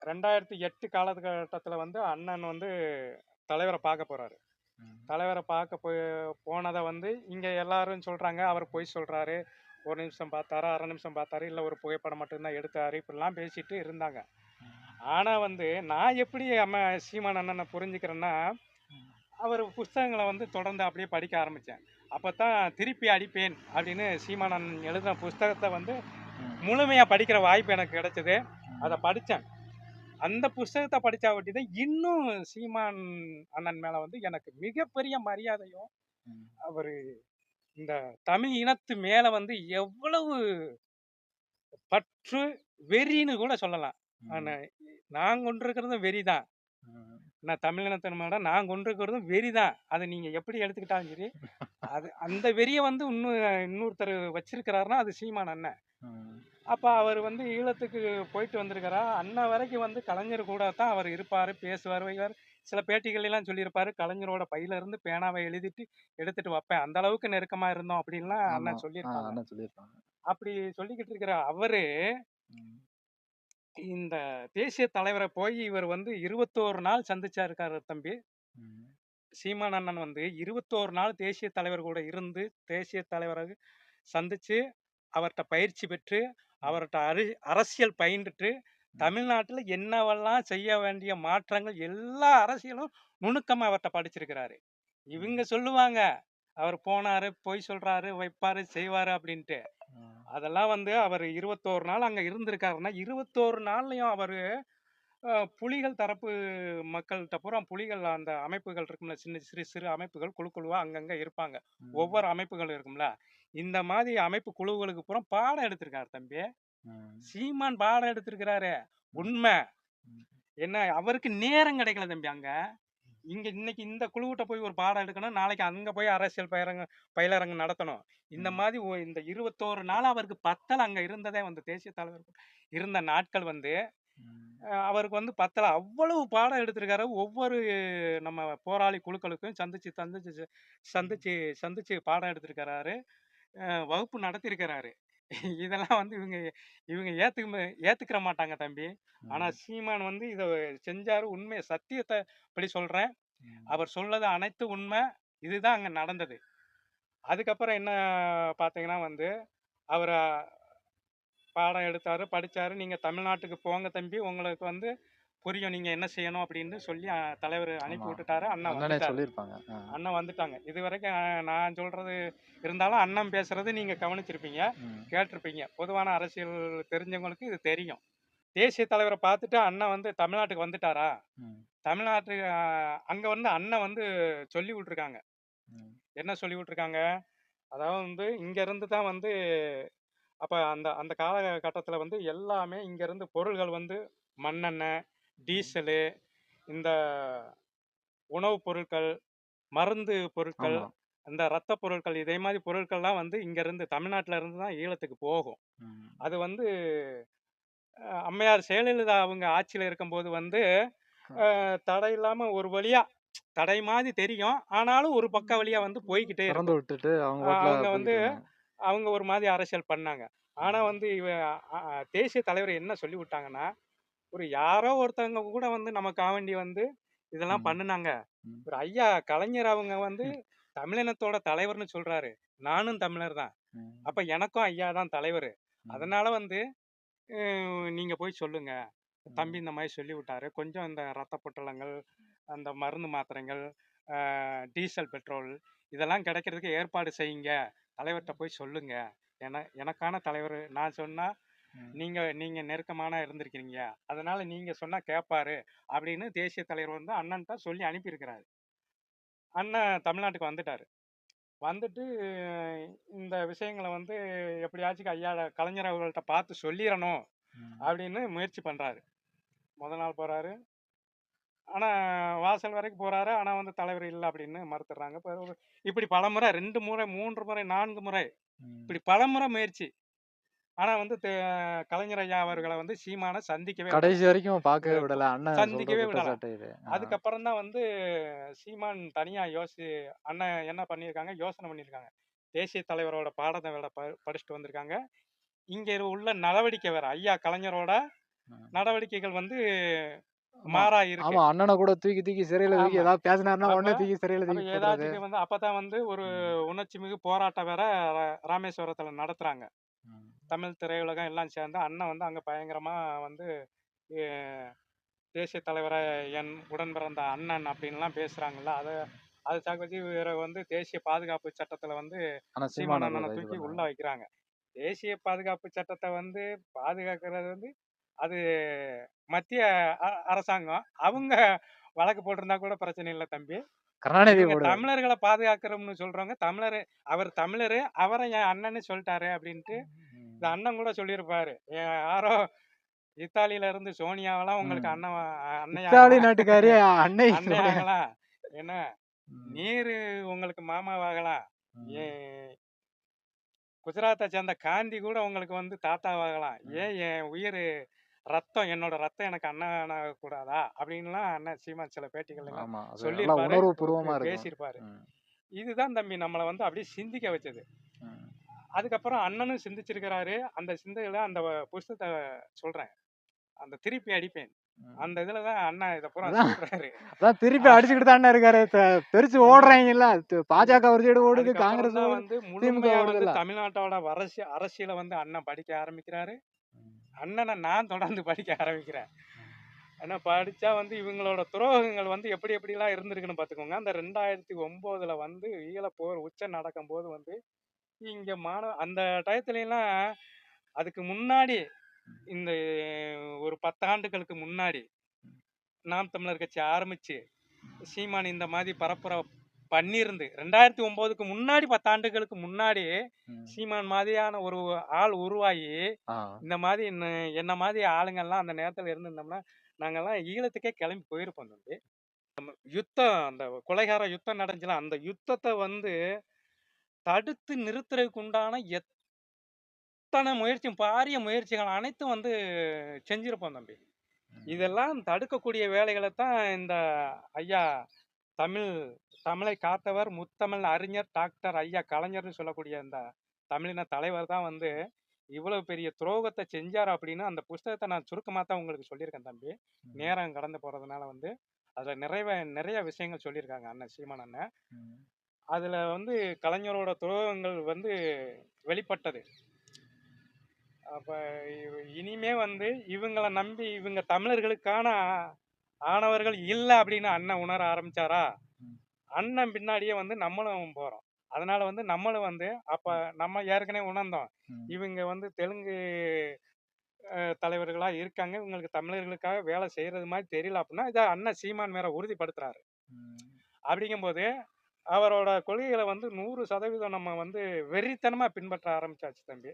2008 காலகட்டத்துல வந்து அண்ணன் வந்து தலைவர பார்க்க போறாரு. ம். தலைவர பார்க்க போனத வந்து இங்க எல்லாரும் சொல்றாங்க, அவர் பொய் சொல்றாரு. 1 நிமிஷம் பார்த்தாரு, 1/2 நிமிஷம் பார்த்தாரு, இல்ல ஒரு புகைப்படம் மட்டும் தான் எடுத்தாரு. இப்படிலாம் பேசிட்டு இருந்தாங்க. ஆனா வந்து நான் எப்படி சீமான் அண்ணன புரிஞ்சுக்கிறேன்னா, ம். அவர் புஸ்தகங்கள வந்து தொடர்ந்து அப்படியே படிக்க ஆரம்பிச்சேன். அப்பதான் திருப்பி அடிப்பேன் அப்படின்னு சீமான் அண்ணன் எழுதின புஸ்தகத்த வந்து ம். முழுமையா படிக்கிற வாய்ப்பு எனக்கு கிடைச்சது. அத ம். படிச்சேன். அந்த புஸ்தகத்த படிச்சாவட்டி தான் இன்னும் சீமான் அண்ணன் மேல வந்து எனக்கு மிகப்பெரிய மரியாதையும், ம். அவரு இந்த தமிழ் இனத்து மேல வந்து எவ்வளவு பற்று, வெறின்னு கூட சொல்லலாம். ஆனா, ம். நான் கொண்டிருக்கிறதும் வெறிதான். ம். நான் தமிழ் இனத்தின் மேல நான் கொண்டிருக்கிறதும் வெறிதான். அத நீங்க எப்படி எடுத்துக்கிட்டாலும் சரி, அந்த வெறிய வந்து இன்னொருத்தர் வச்சிருக்கிறாருன்னா, அது சீமான் அண்ணன். ம். அப்ப அவர் வந்து ஈழத்துக்கு போயிட்டு வந்திருக்கிறார். அன்ன வரைக்கும் வந்து கலைஞர் கூட தான் அவர் இருப்பாரு, பேசுவாரு, வைவாரு. சில பேட்டிகள்லாம் சொல்லியிருப்பாரு, கலைஞரோட பையில இருந்து பேனாவை எழுதிட்டு எடுத்துட்டு வைப்பேன். அந்த அளவுக்கு நெருக்கமா இருந்தோம் அப்படின்லாம் ஆமா. அண்ணன் சொல்லியிருப்பாங்க. அண்ணன் சொல்லியிருப்பாங்க. அப்படி சொல்லிக்கிட்டு இருக்கிற அவரு, ம். இந்த தேசிய தலைவர போய் இவர் வந்து 21 நாள் சந்திச்சாருக்காரு தம்பி. ம். சீமான் அண்ணன் வந்து 21 நாள் தேசிய தலைவர் கூட இருந்து, தேசிய தலைவர சந்திச்சு, அவர்ட்ட பயிற்சி பெற்று, ம். அவர்ட்ட அரசியல் பயின்றுட்டு, ம். தமிழ்நாட்டுல என்னவெல்லாம் செய்ய வேண்டிய மாற்றங்கள் எல்லா அரசியலும் நுணுக்கமா அவர்ட்ட படிச்சிருக்கிறாரு. இவங்க ம். சொல்லுவாங்க, அவர் போனாரு, பொய் சொல்றாரு, வைப்பாரு, செய்வாரு அப்படின்ட்டு. ம். அதெல்லாம் வந்து அவர் 21 நாள் அங்க இருந்திருக்காருன்னா, 21 நாள்லயும் அவரு புலிகள் தரப்பு மக்கள்ட்ட பூரா புலிகள் அந்த அமைப்புகள் இருக்கும்ல, சிறு சிறு அமைப்புகள் குழு குழுவா அங்கங்க இருப்பாங்க. ம். ஒவ்வொரு அமைப்புகள் இருக்கும்ல. இந்த மாதிரி அமைப்பு குழுவுகளுக்கு பூரா பாடம் எடுத்திருக்காரு தம்பி. ம். சீமான் பாடம் எடுத்திருக்கிறாரு. ம். உண்மை. ம். என்ன அவருக்கு நேரம் கிடைக்கல தம்பி அங்க. இன்னைக்கு இந்த குழுவிட்ட போய் ஒரு பாடம் எடுக்கணும். நாளைக்கு அங்க போய் அரசியல் பயிலரங்கு நடத்தணும். இந்த ம். மாதிரி இந்த 21 நாள் அவருக்கு பத்தல அங்க இருந்ததே வந்து தேசிய தலைவர் இருந்த நாட்கள் வந்து ம். அவருக்கு வந்து பத்தல. அவ்வளவு பாடம் எடுத்திருக்காரு. ஒவ்வொரு நம்ம போராளி குழுக்களுக்கும் சந்திச்சு சந்திச்சு பாடம் எடுத்திருக்கிறாரு. வகுப்பு நடத்தியிருக்கிறாரு. இதெல்லாம் வந்து இவங்க இவங்க ஏத்துக்கிற மாட்டாங்க தம்பி. ஆனா ம். சீமான் வந்து இத செஞ்சாரு. உண்மைய சத்தியத்த படி சொல்றேன். ம். அவர் சொன்னது அனைத்து உண்மை. இதுதான் அங்க நடந்தது. அதுக்கப்புறம் என்ன பார்த்தீங்கன்னா வந்து, அவர பாடம் எடுத்தாரு, படிச்சாரு. "நீங்க தமிழ்நாட்டுக்கு போங்க தம்பி. உங்களுக்கு வந்து புரியும். நீங்க என்ன செய்யணும்." அப்படின்னு சொல்லி தலைவர் அனுப்பி ஆமா. விட்டுட்டாரு. அண்ணன் அண்ணனே வந்துட்டாரு. சொல்லியிருப்பாங்க. அண்ணன் வந்துட்டாங்க. இதுவரைக்கும் நான் சொல்றது இருந்தாலும், அண்ணன் பேசுறது நீங்க கவனிச்சிருப்பீங்க, ம். கேட்டிருப்பீங்க. பொதுவான அரசியல் தெரிஞ்சவங்களுக்கு இது தெரியும். தேசிய தலைவர பார்த்துட்டு அண்ணன் வந்து தமிழ்நாட்டுக்கு வந்துட்டாரா? ம். தமிழ்நாட்டுக்கு அங்க வந்து அண்ணன் வந்து சொல்லி விட்டுருக்காங்க. ம். என்ன சொல்லி விட்டுருக்காங்க? அதாவது வந்து இங்க இருந்து தான் வந்து அப்ப அந்த அந்த காலகட்டத்தில வந்து எல்லாமே இங்கேருந்து பொருள்கள் வந்து மண்ணெண்ணெய், ம். டீசலு, இந்த உணவுப் பொருட்கள், மருந்து பொருட்கள், ஆமா. இந்த ரத்த பொருட்கள் இதே மாரி பொருட்கள்லாம் வந்து இங்கேருந்து தமிழ்நாட்டுல இருந்து தான் ஈழத்துக்கு போகும். ம். அது வந்து அம்மையார் ஜெயலலிதா அவங்க ஆட்சியில இருக்கும்போது வந்து க தடை இல்லாம ஒரு வழியா தடை மாரி தெரியும். ஆனாலும் ஒரு பக்க வழியா வந்து போய்க்கிட்டே திறந்து இருக்கும். விட்டுட்டு அவங்க பாட்டுல அவங்க வந்து போய்க்கிட்டு இருந்தாங்க. அவங்க ஒரு மாரி அரசியல் பண்ணாங்க. ஆனா ம். வந்து தேசிய தலைவர் என்ன சொல்லி விட்டாங்கன்னா, ஒரு யாரோ ஒருத்தவங்க கூட வந்து நமக்காக வந்து இதெல்லாம் ம். பண்ணுனாங்க. ம். ஒரு ஐயா கலைஞர் அவங்க வந்து ம். தமிழினத்தோட தலைவர்ன்னு சொல்றாரு. நானும் தமிழர் தான். ம். அப்ப எனக்கும் ஐயா தான் தலைவரு. ம். அதனால வந்து நீங்க போய் சொல்லுங்க. தம்பி ம். இந்த மாரி சொல்லி விட்டாரு. கொஞ்சம் இந்த ரத்த பொட்டலங்கள், அந்த மருந்து மாத்திரைகள், டீசல், பெட்ரோல் இதெல்லாம் கிடைக்கிறதுக்கு ஏற்பாடு செய்யுங்க. தலைவர்ட்ட போய் சொல்லுங்க. எனக்கான தலைவரு நான் சொன்னா ம். நீங்க நீங்க நெருக்கமான இருந்திருக்கிறீங்க. அதனால நீங்க சொன்னா கேட்பாரு. அப்படின்னு தேசிய தலைவர் வந்து அண்ணன்ட்ட சொல்லி அனுப்பியிருக்கிறாரு. அண்ணன் தமிழ்நாட்டுக்கு வந்துட்டாரு. வந்துட்டு இந்த விஷயங்கள வந்து எப்படியாச்சும் ஐயா கலைஞர் அவர்கள்ட்ட பார்த்து சொல்லிறணும் ம். அப்படின்னு முயற்சி பண்றாரு. மொத நாள் போறாரு. ஆனா வாசல் வரைக்கும் போறாரு. ஆனா வந்து தலைவர் இல்ல அப்படின்னு மறுத்துடுறாங்க. இப்படி பலமுறை 2 முறை, 3 முறை, 4 முறை ம். இப்படி பலமுறை முயற்சி. ஆனா வந்து கலைஞர் ஐயா அவர்கள வந்து சீமான சந்திக்கவே விடல. கடைசி வரைக்கும் பார்க்கவே அ விடல. அண்ணன் சொல்ற சந்திக்கவே விடல. குற்றச்சாட்டு இது. அதுக்கப்புறம் தான் வந்து சீமான் தனியா அண்ணன் என்ன பண்ணியிருக்காங்க, யோசனை பண்ணியிருக்காங்க. தேசிய தலைவரோட பாடத்த வேற படிச்சுட்டு வந்திருக்காங்க. இங்க உள்ள நடவடிக்கை வேற. ஐயா கலைஞரோட நடவடிக்கைகள் வந்து ஆமா. மாறா இருக்கு. ஆமா. அண்ணன கூட தூக்கி சிறையில தூக்கி ஆமா. ஏதாவது பேசினாருன்னா அப்ப உடனே தூக்கி சிறையில அப்ப தூக்கி போடுறது. ஏதாச்சும் வந்து அப்பதான் வந்து ஒரு ம். உணர்ச்சி மிகு போராட்டம் வேற ராமேஸ்வரத்துல நடத்துறாங்க. ம். தமிழ் திரையுலகம் எல்லாம் சேர்ந்து அண்ணன் வந்து அங்க பயங்கரமா வந்து எ தேசிய தலைவர என் உடன் பிறந்த அண்ணன் அப்படின்லாம் பேசுறாங்கல்ல. அத சாக்கு வச்சு இவர வந்து தேசிய பாதுகாப்பு சட்டத்துல வந்து ஆனா சீமான் சீமான் அண்ணன அவர்கள இது தூக்கி உள்ள பண்ணாங்க. வைக்கிறாங்க. தேசிய பாதுகாப்பு சட்டத்த வந்து பாதுகாக்கிறது வந்து அது மத்திய அரசாங்கம். அவங்க வழக்கு போட்டிருந்தா கூட பிரச்சனை இல்ல தம்பி. கருணாநிதி இவங்க போடுவாரு. தமிழர்கள பாதுகாக்கிறோம்னு சொல்றவங்க தமிழரு. அவர் தமிழரு. அவர என் அண்ணன்னு சொல்ட்டாரு அப்படின்ட்டு இந்த ம். அண்ணன் கூட சொல்லியிருப்பாரு. யாரோ இத்தாலியில இருந்து சோனியாவெல்லாம் உங்களுக்கு ம். இத்தாலி அண்ணையாகலாம். நாட்டுக்காரி அன்னை சோனியா. அண்ணையாகலாம். என்ன ம். நீரு உங்களுக்கு மாமாவாகலாம். ம். ஏன் குஜராத்தை சேர்ந்த காந்தி கூட உங்களுக்கு வந்து தாத்தாவாகலாம். ம். ஏன் என் உயிர் ரத்தம் என்னோட ரத்தம் எனக்கு அண்ணனாக கூடாதா அப்படின்லாம் அண்ணன் சீமான் சில பேட்டிகள்லாம் ஆமா. அது நல்லா சொல்லியிருப்பாரு, உணர்வுபூர்வமா இருக்கும். பேசியிருப்பாரு. ம். இதுதான் தம்பி நம்மளை வந்து அப்படியே சிந்திக்க வச்சது. ம். அதுக்கப்புறம் அண்ணனும் சிந்திச்சிருக்கிறாரு. அந்த சிந்தையில அந்த புஸ்தகத்தை சொல்றேன். அந்த திருப்பி அடிப்பேன். ம். அந்த இதுல தான் அண்ணா இதை பூரா அதான் சொல்றாரு. அதான் திருப்பி அடிச்சுக்கிட்டு தானே இருக்காரு. தெரிச்சு ஓடுறாங்கல்ல. பாஜக ஒரு சைடு ஓடுது, அதுக்கப்புறம் காங்கிரஸ் தான் ஓடுது, வந்து திமுக முழுமையா வந்து ஓடுதுல்ல. தமிழ்நாட்டோட அரசியலை வந்து அண்ணன் படிக்க ஆரம்பிக்கிறாரு. ம். அண்ணனை நான் தொடர்ந்து படிக்க ஆரம்பிக்கிறேன். ஏன்னா படிச்சா வந்து இவங்களோட துரோகங்கள் வந்து எப்படி எப்படிலாம் இருந்திருக்குன்னு பார்த்துக்கோங்க. அந்த 2009ல வந்து ஈழப்போர் உச்சம் நடக்கும்போது வந்து இங்க அந்த டயத்துலலாம் அதுக்கு முன்னாடி இந்த ஒரு 10 ஆண்டுகளுக்கு முன்னாடி நாம் தமிழர் கட்சி ஆரம்பிச்சு சீமான் இந்த மாதிரி பரப்புரை பண்ணியிருந்து 2009க்கு முன்னாடி 10 ஆண்டுகளுக்கு முன்னாடி ம். சீமான் மாதிரியான ஒரு ஆள் உருவாகி ஆ. இந்த மாதிரி என்ன மாதிரி ஆளுங்கள்லாம் அந்த நேரத்தில் இருந்திருந்தோம்னா நாங்கெல்லாம் ஈழத்துக்கே கிளம்பி போயிருப்போம் தம்பி. யுத்தம் அந்த கொலைகார யுத்தம் நடந்துச்சுல அந்த யுத்தத்தை வந்து தடுத்து நிறுத்துறதுக்கு உண்டான எத்தனை பாரிய முயற்சிகள் அனைத்தும் வந்து செஞ்சிருப்போம் தம்பி. ம். இதெல்லாம் தடுக்கக்கூடிய வேலைகளை தான் இந்த ஐயா தமிழை காத்தவர் முத்தமிழ் அறிஞர் டாக்டர் ஐயா கலைஞர்னு சொல்லக்கூடிய இந்த தமிழின தலைவர் தான் வந்து இவ்வளவு பெரிய துரோகத்தை செஞ்சார் அப்படின்னு அந்த புஸ்தகத்தை நான் சுருக்கமாக தான் உங்களுக்கு சொல்லியிருக்கேன் தம்பி. ம். நேரம் கடந்து போறதுனால வந்து அதில் நிறைய விஷயங்கள் சொல்லியிருக்காங்க அண்ணன் சீமான் அண்ணன். ம். அதில் வந்து கலைஞரோட துரோகங்கள் வந்து வெளிப்பட்டது. அப்போ இனிமே வந்து இவங்களை நம்பி இவங்க தமிழர்களுக்கான ஆனவர்கள் இல்லை அப்படின்னு அண்ணன் உணர ஆரம்பிச்சாரா, ம். அண்ணன் பின்னாடியே வந்து நம்மளும் போகிறோம். அதனால வந்து நம்மளும் வந்து அப்போ நம்ம ஏற்கனவே உணர்ந்தோம். ம். இவங்க வந்து தெலுங்கு தலைவர்களாக இருக்காங்க. இவங்களுக்கு தமிழர்களுக்காக வேலை செய்கிறது மாதிரி தெரியல அப்படின்னா இதை அண்ணன் சீமான் வேற உறுதிப்படுத்துறாரு. ம். அப்படிங்கும்போது அவரோட கொள்கைகளை வந்து 100% நம்ம வந்து வெறித்தனமாக பின்பற்ற ஆரம்பிச்சாச்சு தம்பி.